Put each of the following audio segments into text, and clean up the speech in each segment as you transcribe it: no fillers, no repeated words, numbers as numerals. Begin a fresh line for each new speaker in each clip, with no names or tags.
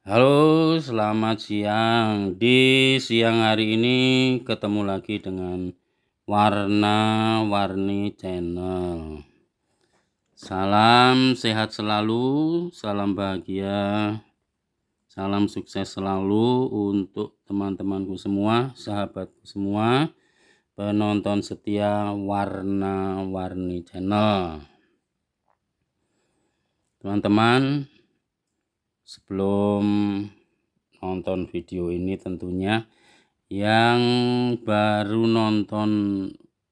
Halo, selamat siang. Di siang hari ini ketemu lagi dengan Warna-Warni Channel. Salam sehat selalu, salam bahagia, salam sukses selalu untuk teman-temanku semua, sahabatku semua, penonton setia Warna-Warni Channel. Teman-teman, sebelum nonton video ini tentunya yang baru nonton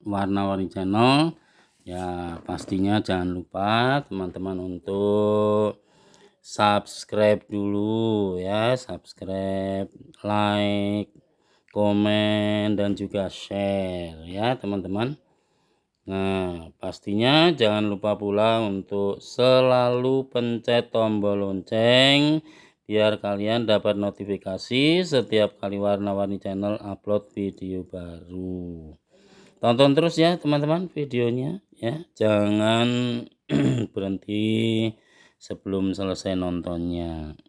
Warna-Warni Channel ya pastinya jangan lupa teman-teman untuk subscribe dulu ya, subscribe, like, komen, dan juga share ya teman-teman. Nah, pastinya jangan lupa pula untuk selalu pencet tombol lonceng biar kalian dapat notifikasi setiap kali Warna-Warni Channel upload video baru. Tonton terus ya teman-teman videonya ya. Jangan berhenti sebelum selesai nontonnya.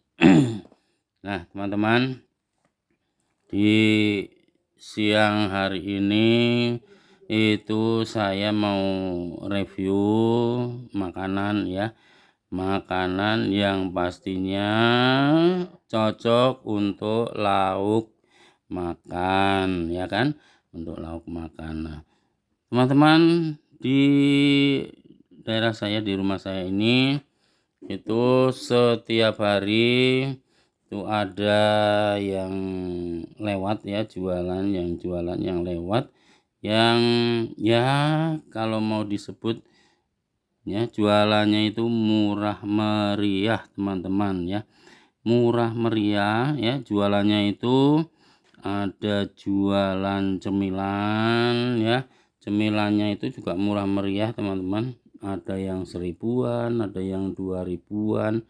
Nah, teman-teman, di siang hari ini itu saya mau review makanan ya, makanan yang pastinya cocok untuk lauk makan ya kan, untuk lauk makan. Nah, teman-teman, di daerah saya, di rumah saya ini itu setiap hari itu ada yang lewat ya, jualan yang lewat yang ya kalau mau disebut ya jualannya itu murah meriah teman-teman ya, murah meriah ya. Jualannya itu ada jualan cemilan ya, cemilannya itu juga murah meriah teman-teman, ada yang 1.000-an, ada yang 2.000-an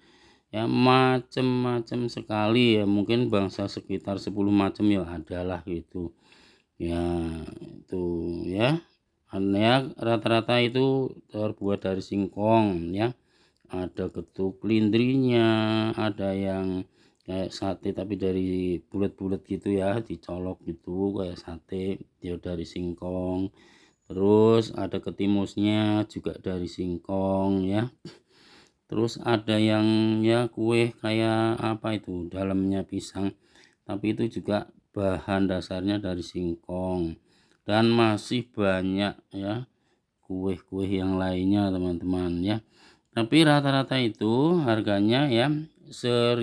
ya, macem-macem sekali ya, mungkin bangsa sekitar 10 macam ya adalah gitu ya. Itu ya, rata-rata itu terbuat dari singkong ya, ada getuk lindrinya, ada yang kayak sate tapi dari bulat-bulat gitu ya, dicolok gitu kayak sate, dia dari singkong. Terus ada ketimusnya juga dari singkong ya. Terus ada yang ya kue kayak apa itu, dalamnya pisang, tapi itu juga bahan dasarnya dari singkong. Dan masih banyak ya kue-kue yang lainnya teman-teman ya. Tapi rata-rata itu harganya ya 1.000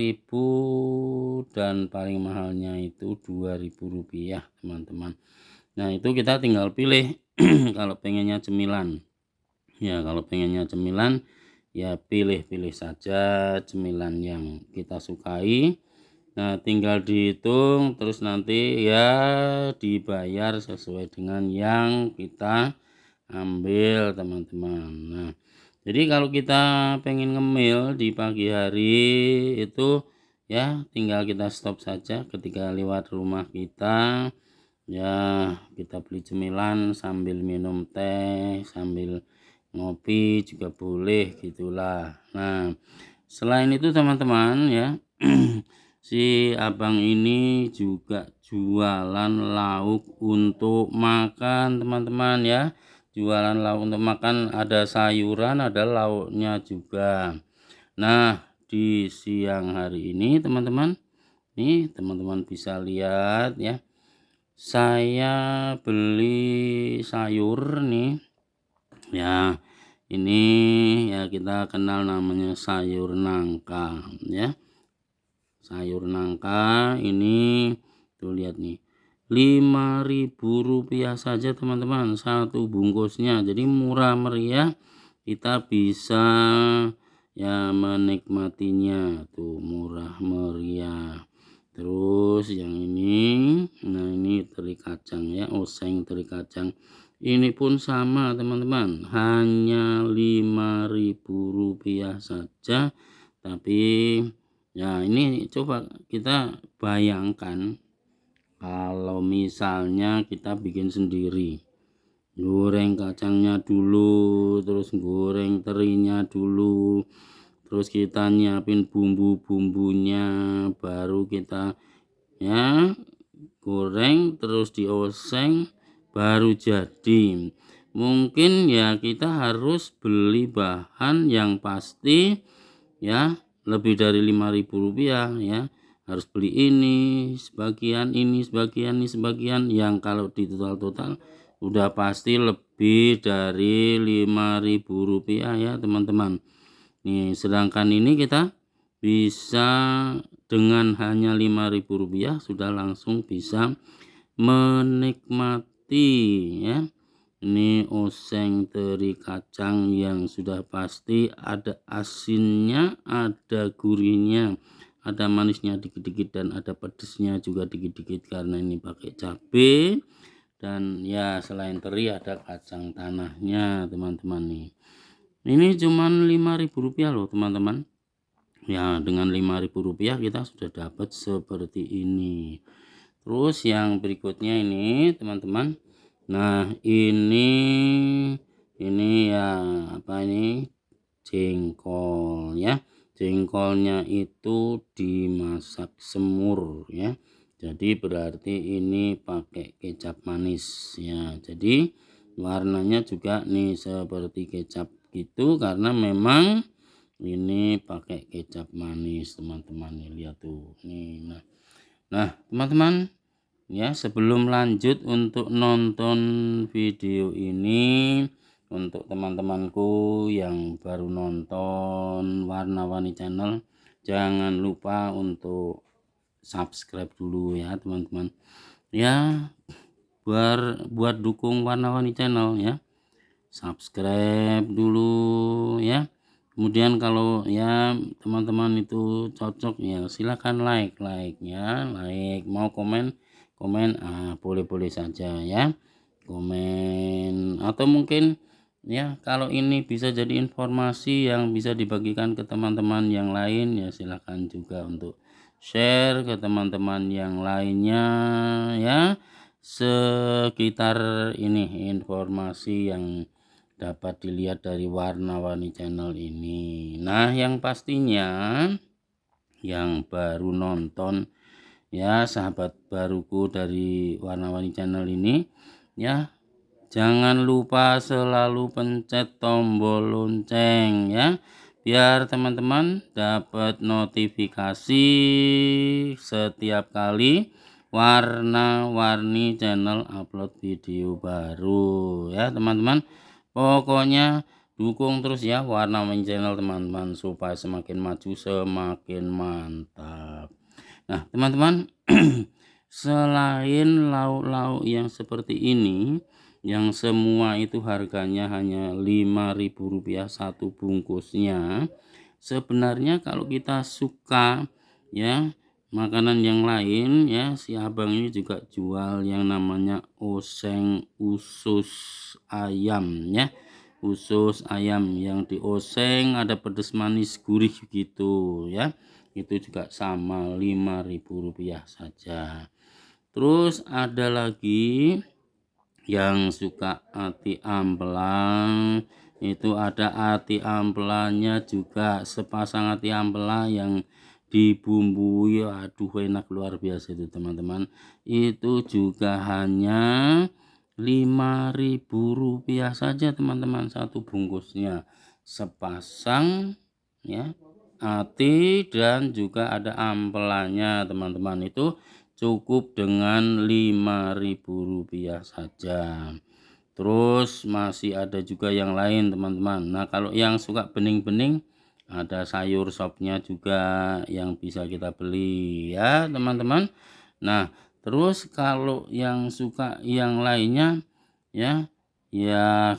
dan paling mahalnya itu 2.000 rupiah teman-teman. Nah, itu kita tinggal pilih kalau pengennya cemilan. Ya, kalau pengennya cemilan ya pilih-pilih saja cemilan yang kita sukai. Nah, tinggal dihitung terus nanti ya dibayar sesuai dengan yang kita ambil teman-teman. Nah, jadi kalau kita pengen ngemil di pagi hari itu ya tinggal kita stop saja ketika lewat rumah kita ya, kita beli cemilan sambil minum teh, sambil ngopi juga boleh gitulah. Nah, selain itu teman-teman ya, si abang ini juga jualan lauk untuk makan teman-teman ya. Jualan lauk untuk makan, ada sayuran, ada lauknya juga. Nah, di siang hari ini teman-teman, nih teman-teman bisa lihat ya, saya beli sayur nih ya. Ini ya kita kenal namanya sayur nangka ya. Sayur nangka ini tuh lihat nih, 5.000 rupiah saja teman-teman satu bungkusnya. Jadi murah meriah, kita bisa ya menikmatinya tuh, murah meriah. Terus yang ini, nah ini teri kacang ya, oseng teri kacang. Ini pun sama teman-teman, hanya 5.000 rupiah saja. Tapi ya ini coba kita bayangkan kalau misalnya kita bikin sendiri. Goreng kacangnya dulu, terus goreng terinya dulu, terus kita nyiapin bumbu-bumbunya, baru kita ya goreng terus dioseng baru jadi. Mungkin ya kita harus beli bahan yang pasti ya lebih dari Rp5.000 ya. Harus beli ini sebagian yang kalau di total udah pasti lebih dari Rp5.000 ya teman-teman. Nih, sedangkan ini kita bisa dengan hanya Rp5.000 sudah langsung bisa menikmati ya. Ini oseng teri kacang yang sudah pasti ada asinnya, ada gurihnya, ada manisnya dikit-dikit dan ada pedesnya juga dikit-dikit karena ini pakai cabai. Dan ya selain teri ada kacang tanahnya teman-teman nih. Ini cuman Rp5.000 loh teman-teman. Ya dengan Rp5.000 kita sudah dapat seperti ini. Terus yang berikutnya ini teman-teman. Nah ini ya apa ini jengkol ya. Jengkolnya itu dimasak semur ya. Jadi berarti ini pakai kecap manis ya. Jadi warnanya juga nih seperti kecap gitu karena memang ini pakai kecap manis teman-teman nih, lihat tuh nih. Nah teman-teman ya, sebelum lanjut untuk nonton video ini, untuk teman-temanku yang baru nonton Warna-Warni Channel, jangan lupa untuk subscribe dulu ya teman-teman ya, buat dukung Warna-Warni Channel ya, subscribe dulu ya. Kemudian kalau ya teman-teman itu cocok ya silakan like ya, mau komen boleh-boleh saja ya, komen atau mungkin ya kalau ini bisa jadi informasi yang bisa dibagikan ke teman-teman yang lain ya silakan juga untuk share ke teman-teman yang lainnya ya, sekitar ini informasi yang dapat dilihat dari Warna-Warni Channel ini. Nah yang pastinya yang baru nonton ya sahabat baruku dari Warna-Warni Channel ini ya, jangan lupa selalu pencet tombol lonceng ya, biar teman-teman dapat notifikasi setiap kali Warna-Warni Channel upload video baru ya teman-teman. Pokoknya dukung terus ya Warna-Warni Channel teman-teman supaya semakin maju semakin mantap. Nah teman-teman selain lauk-lauk yang seperti ini yang semua itu harganya hanya Rp5.000 satu bungkusnya, sebenarnya kalau kita suka ya makanan yang lain ya, si abang ini juga jual yang namanya oseng usus ayam ya, usus ayam yang dioseng ada pedas manis gurih gitu ya, itu juga sama Rp5.000 saja. Terus ada lagi yang suka ati ampela, itu ada ati ampelanya juga, sepasang ati ampela yang dibumbui, aduh enak luar biasa itu teman-teman. Itu juga hanya Rp5.000 saja teman-teman satu bungkusnya, sepasang ya ati dan juga ada ampelanya teman-teman, itu cukup dengan Rp5.000 saja. Terus masih ada juga yang lain teman-teman. Nah kalau yang suka bening-bening ada sayur sopnya juga yang bisa kita beli ya teman-teman. Nah terus kalau yang suka yang lainnya ya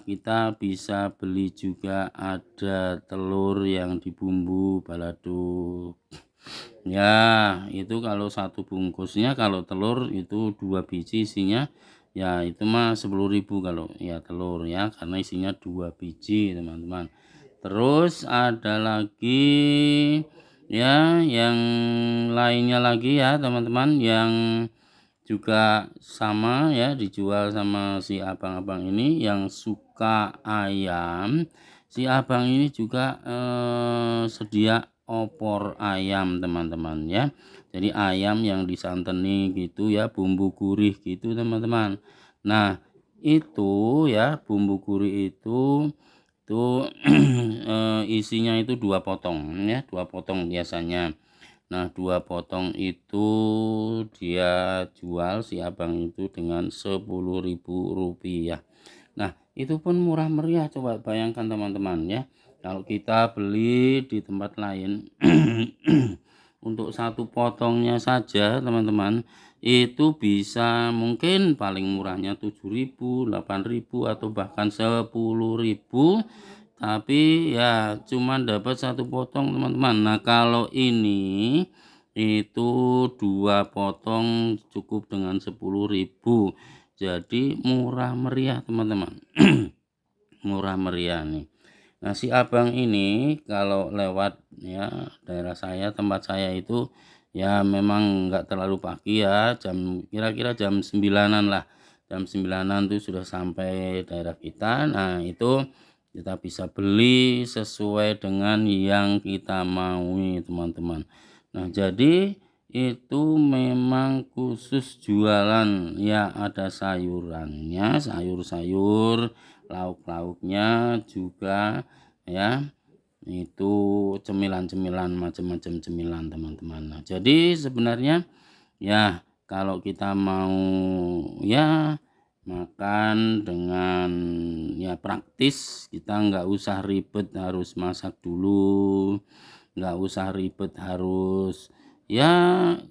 kita bisa beli juga, ada telur yang dibumbu balado ya, itu kalau satu bungkusnya kalau telur itu 2 biji isinya ya, itu mah 10.000 kalau ya telur ya, karena isinya 2 biji teman-teman. Terus ada lagi ya yang lainnya lagi ya teman-teman, yang juga sama ya dijual sama si abang-abang ini yang suka ayam, si abang ini juga sedia opor ayam teman-teman ya. Jadi ayam yang disanteni gitu ya, bumbu gurih gitu teman-teman. Nah itu ya, bumbu gurih itu isinya itu 2 potong ya, 2 potong biasanya. Nah 2 potong itu dia jual si abang itu dengan Rp10.000. Nah itu pun murah meriah, coba bayangkan teman-teman ya. Kalau kita beli di tempat lain untuk 1 potongnya saja teman-teman itu bisa mungkin paling murahnya 7.000, 8.000 atau bahkan 10.000, tapi ya cuman dapat 1 potong teman-teman. Nah kalau ini itu 2 potong cukup dengan 10.000, jadi murah meriah teman-teman. Murah meriah nih. Nah si abang ini kalau lewat ya daerah saya, tempat saya itu ya memang nggak terlalu pagi ya, kira-kira jam 9-an lah. Jam 9-an tuh sudah sampai daerah kita. Nah itu kita bisa beli sesuai dengan yang kita maui teman-teman. Nah jadi itu memang khusus jualan ya, ada sayurannya, sayur-sayur, lauk-lauknya juga ya, itu cemilan-cemilan, macam-macam cemilan teman-teman. Nah jadi sebenarnya ya kalau kita mau ya makan dengan ya praktis, kita nggak usah ribet harus masak dulu, nggak usah ribet harus ya,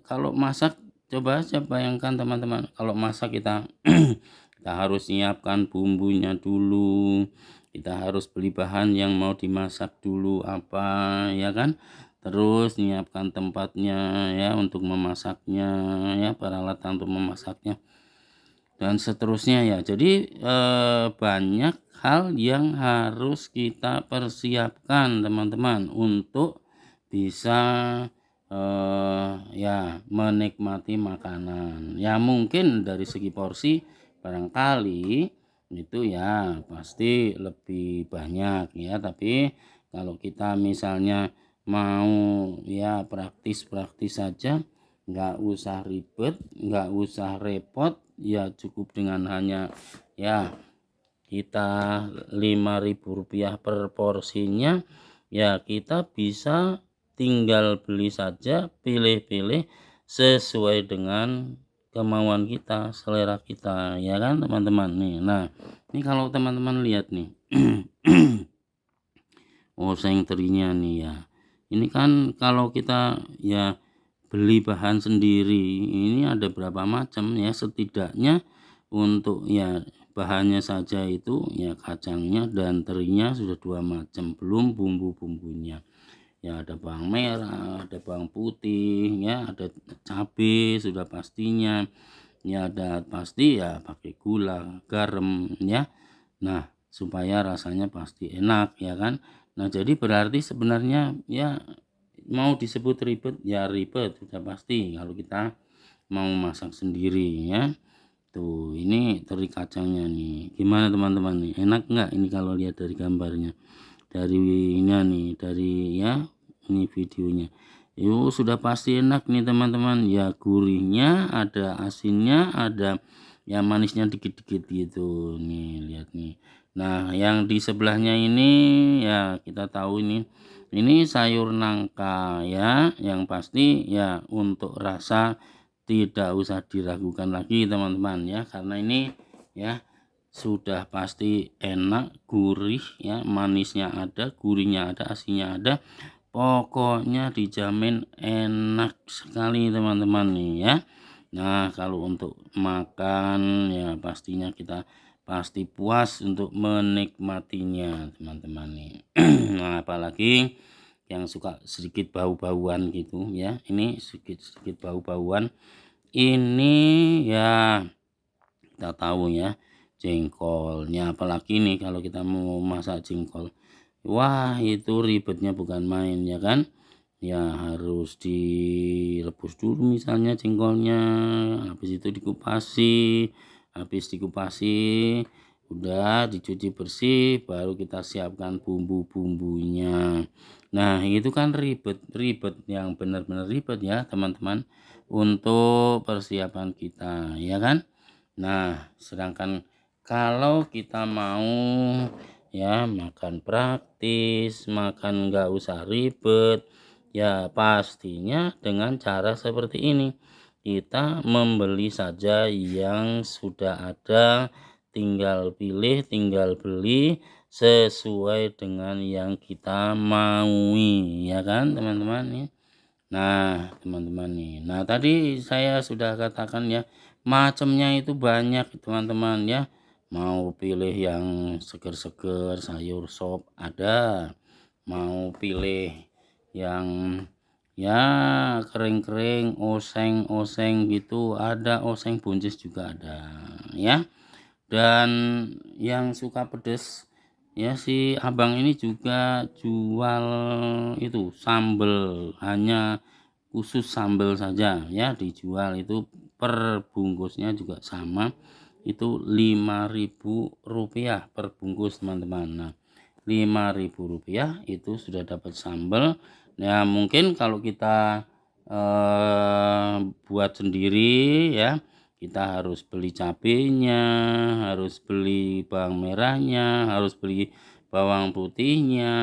kalau masak coba aja bayangkan teman-teman, kalau masak kita kita harus nyiapkan bumbunya dulu, kita harus beli bahan yang mau dimasak dulu apa ya kan, terus nyiapkan tempatnya ya untuk memasaknya ya, peralatan untuk memasaknya dan seterusnya ya. Jadi banyak hal yang harus kita persiapkan teman-teman untuk bisa ya menikmati makanan. Ya mungkin dari segi porsi barangkali itu ya pasti lebih banyak ya, tapi kalau kita misalnya mau ya praktis-praktis saja, nggak usah ribet, nggak usah repot, ya cukup dengan hanya ya kita Rp5.000 per porsinya, ya kita bisa tinggal beli saja, pilih-pilih sesuai dengan kemauan kita, selera kita ya kan teman-teman nih. Nah ini kalau teman-teman lihat nih oseng terinya nih ya, ini kan kalau kita ya beli bahan sendiri ini ada berapa macam ya, setidaknya untuk ya bahannya saja itu ya kacangnya dan terinya sudah 2 macam, belum bumbu-bumbunya ya, ada bawang merah, ada bawang putih ya, ada cabai sudah pastinya ya, ada pasti ya pakai gula, garam ya. Nah supaya rasanya pasti enak ya kan. Nah jadi berarti sebenarnya ya mau disebut ribet ya ribet sudah pasti kalau kita mau masak sendiri ya. Tuh ini teri kacangnya nih, gimana teman-teman nih, enak nggak ini kalau lihat dari gambarnya, dari ini nih, dari ya ini videonya. Yuk sudah pasti enak nih teman-teman ya, gurihnya ada, asinnya ada, ya manisnya dikit-dikit gitu nih, lihat nih. Nah yang di sebelahnya ini ya kita tahu ini sayur nangka ya, yang pasti ya untuk rasa tidak usah diragukan lagi teman-teman ya, karena ini ya sudah pasti enak, gurih ya, manisnya ada, gurihnya ada, asinnya ada, pokoknya dijamin enak sekali teman-teman nih ya. Nah kalau untuk makan ya pastinya kita pasti puas untuk menikmatinya teman-teman nih. Nah apalagi yang suka sedikit bau-bauan gitu ya, ini sedikit bau-bauan ini ya kita tahu ya, jengkolnya apalagi nih kalau kita mau masak jengkol, wah itu ribetnya bukan main ya kan. Ya harus direbus dulu misalnya jengkolnya, habis itu dikupasi, habis dikupasi Udah dicuci bersih, baru kita siapkan bumbu-bumbunya. Nah, itu kan ribet yang benar-benar ribet ya teman-teman untuk persiapan kita, ya kan? Nah, sedangkan kalau kita mau ya makan praktis, makan nggak usah ribet, ya pastinya dengan cara seperti ini. Kita membeli saja yang sudah ada, tinggal pilih, tinggal beli sesuai dengan yang kita maui, ya kan teman-teman nih. Nah, teman-teman nih. Nah, tadi saya sudah katakan ya, macamnya itu banyak teman-teman ya. Mau pilih yang seger-seger, sayur sop ada. Mau pilih yang ya kering-kering, oseng-oseng gitu ada, oseng buncis juga ada ya. Dan yang suka pedes ya si abang ini juga jual itu sambel, hanya khusus sambel saja ya dijual, itu per bungkusnya juga sama, itu Rp5.000 per bungkus teman-teman. Nah, Rp5.000 itu sudah dapat sambel. Ya mungkin kalau kita buat sendiri ya, kita harus beli cabenya, harus beli bawang merahnya, harus beli bawang putihnya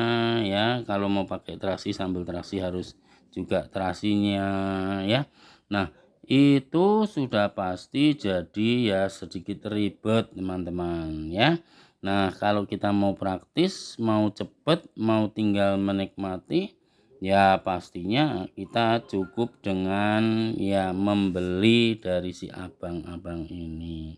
ya. Kalau mau pakai terasi, sambal terasi harus juga terasinya ya. Nah, itu sudah pasti jadi ya sedikit ribet teman-teman ya. Nah, kalau kita mau praktis, mau cepet, mau tinggal menikmati, ya pastinya kita cukup dengan ya membeli dari si abang-abang ini.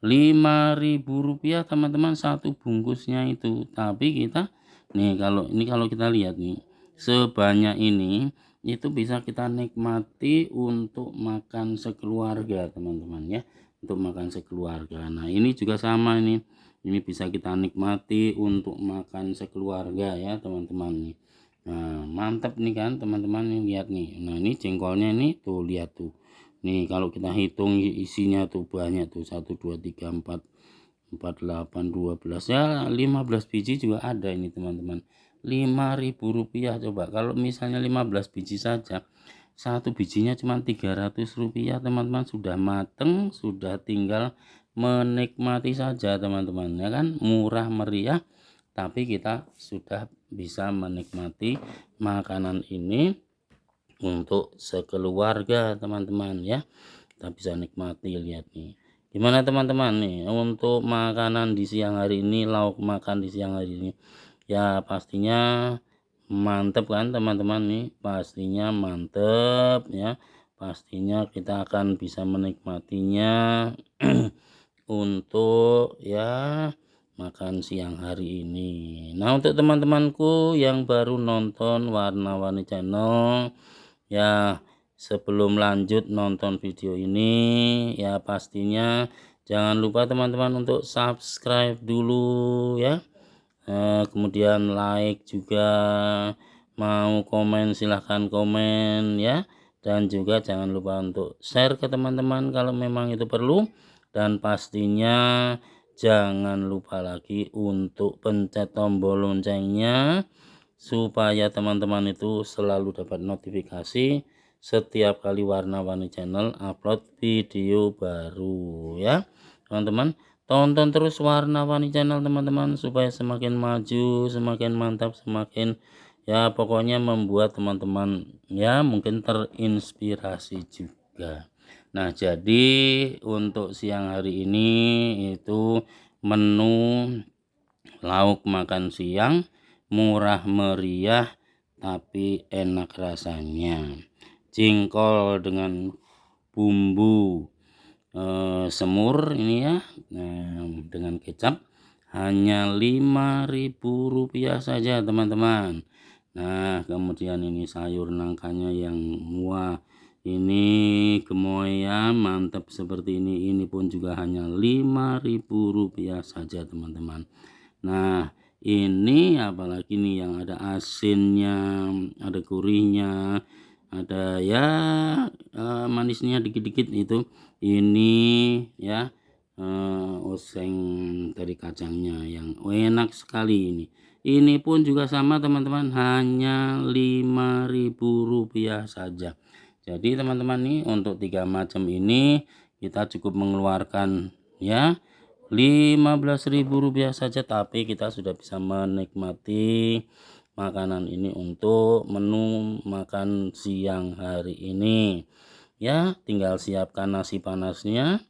Rp5.000 teman-teman satu bungkusnya itu. Tapi kita nih kalau kita lihat nih sebanyak ini itu bisa kita nikmati untuk makan sekeluarga teman-teman ya, untuk makan sekeluarga. Nah, ini juga sama ini bisa kita nikmati untuk makan sekeluarga ya teman-teman nih. Nah, mantap nih kan teman-teman nih, lihat nih. Nah, ini jengkolnya ini tuh, lihat tuh. Nih kalau kita hitung isinya tuh banyak tuh, 1 2 3 4 4 8 12 ya 15 biji juga ada ini teman-teman. Rp5.000 coba kalau misalnya 15 biji saja, satu bijinya cuma Rp300 teman-teman, sudah mateng, sudah tinggal menikmati saja teman-teman ya kan, murah meriah tapi kita sudah bisa menikmati makanan ini untuk sekeluarga teman-teman ya. Kita bisa nikmati, lihat nih. Gimana teman-teman nih untuk makanan di siang hari ini, lauk makan di siang hari ini? Ya pastinya mantep kan teman-teman nih, pastinya mantep ya. Pastinya kita akan bisa menikmatinya untuk ya makan siang hari ini. Nah, untuk teman-temanku yang baru nonton Warna-Warni Channel ya, sebelum lanjut nonton video ini ya pastinya jangan lupa teman-teman untuk subscribe dulu ya. Kemudian like juga, mau komen silahkan komen ya, dan juga jangan lupa untuk share ke teman-teman kalau memang itu perlu, dan pastinya jangan lupa lagi untuk pencet tombol loncengnya supaya teman-teman itu selalu dapat notifikasi setiap kali Warna-Warni Channel upload video baru ya teman-teman. Tonton terus Warna-Warni Channel teman-teman supaya semakin maju, semakin mantap, semakin ya pokoknya membuat teman-teman ya mungkin terinspirasi juga. Nah, jadi untuk siang hari ini itu menu lauk makan siang murah meriah tapi enak rasanya. Jengkol dengan bumbu semur ini ya, dengan kecap hanya Rp5.000 saja teman-teman. Nah, kemudian ini sayur nangkanya yang wah, ini gemoy ya, mantap seperti ini pun juga hanya Rp5.000 saja teman-teman. Nah, ini apalagi nih yang ada asinnya, ada gurihnya, ada ya manisnya dikit-dikit itu. Ini ya oseng teri kacangnya yang enak sekali ini pun juga sama teman-teman, hanya Rp5.000 saja. Jadi teman-teman nih untuk 3 macam ini kita cukup mengeluarkan ya Rp15.000 saja, tapi kita sudah bisa menikmati makanan ini untuk menu makan siang hari ini ya. Tinggal siapkan nasi panasnya,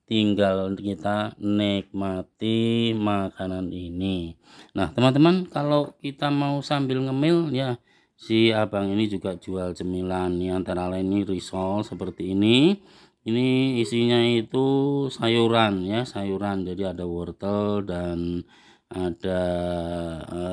tinggal kita nikmati makanan ini. Nah teman-teman, kalau kita mau sambil ngemil ya, si abang ini juga jual cemilan nih, antara lain ini risol seperti ini isinya itu sayuran ya, sayuran. Jadi ada wortel dan ada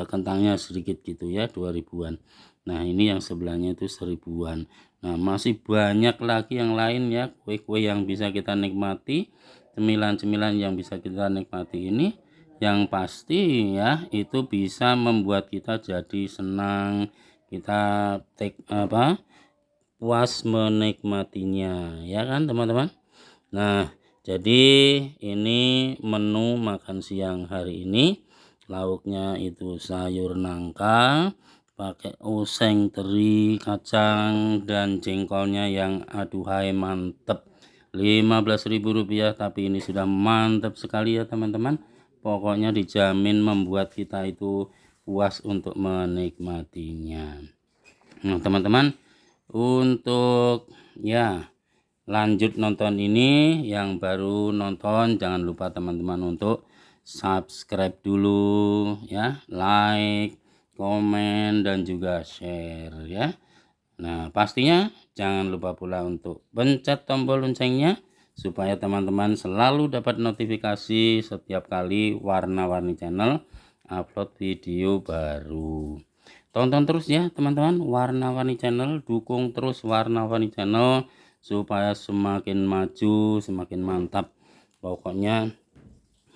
kentangnya sedikit gitu ya, 2.000-an. Nah ini yang sebelahnya itu 1.000-an. Nah masih banyak lagi yang lain ya, kue-kue yang bisa kita nikmati, cemilan-cemilan yang bisa kita nikmati ini. Yang pasti ya itu bisa membuat kita jadi senang, kita puas menikmatinya ya kan teman-teman. Nah jadi ini menu makan siang hari ini. Lauknya itu sayur nangka pakai oseng teri kacang dan jengkolnya yang aduhai mantep. Rp15.000, tapi ini sudah mantap sekali ya teman-teman. Pokoknya dijamin membuat kita itu puas untuk menikmatinya. Nah teman-teman, untuk ya lanjut nonton ini, yang baru nonton jangan lupa teman-teman untuk subscribe dulu ya, like, komen dan juga share ya. Nah pastinya jangan lupa pula untuk pencet tombol loncengnya supaya teman-teman selalu dapat notifikasi setiap kali Warna-Warni Channel upload video baru. Tonton terus ya teman-teman Warna-Warni Channel, dukung terus Warna-Warni Channel supaya semakin maju, semakin mantap. Pokoknya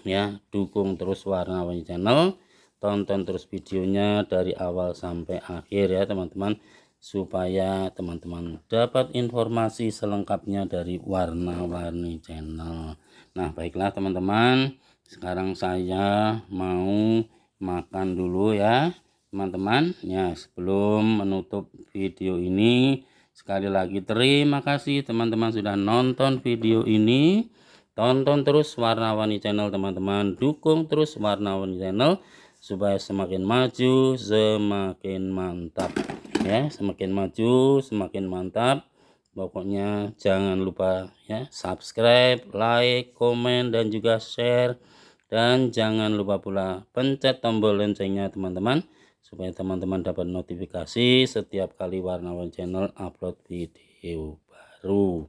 ya dukung terus Warna-Warni Channel, tonton terus videonya dari awal sampai akhir ya teman-teman, supaya teman-teman dapat informasi selengkapnya dari Warna-Warni Channel. Nah baiklah teman-teman, sekarang saya mau makan dulu ya teman-teman ya. Sebelum menutup video ini, sekali lagi terima kasih teman-teman sudah nonton video ini. Tonton terus Warna-Warni Channel teman-teman, dukung terus Warna-Warni Channel supaya semakin maju, semakin mantap ya, semakin maju, semakin mantap. Pokoknya jangan lupa ya subscribe, like, komen dan juga share, dan jangan lupa pula pencet tombol loncengnya teman-teman supaya teman-teman dapat notifikasi setiap kali Warna-Warni Channel upload video baru.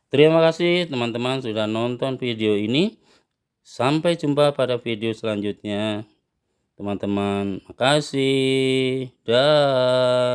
Terima kasih teman-teman sudah nonton video ini. Sampai jumpa pada video selanjutnya teman-teman. Makasih. Dah.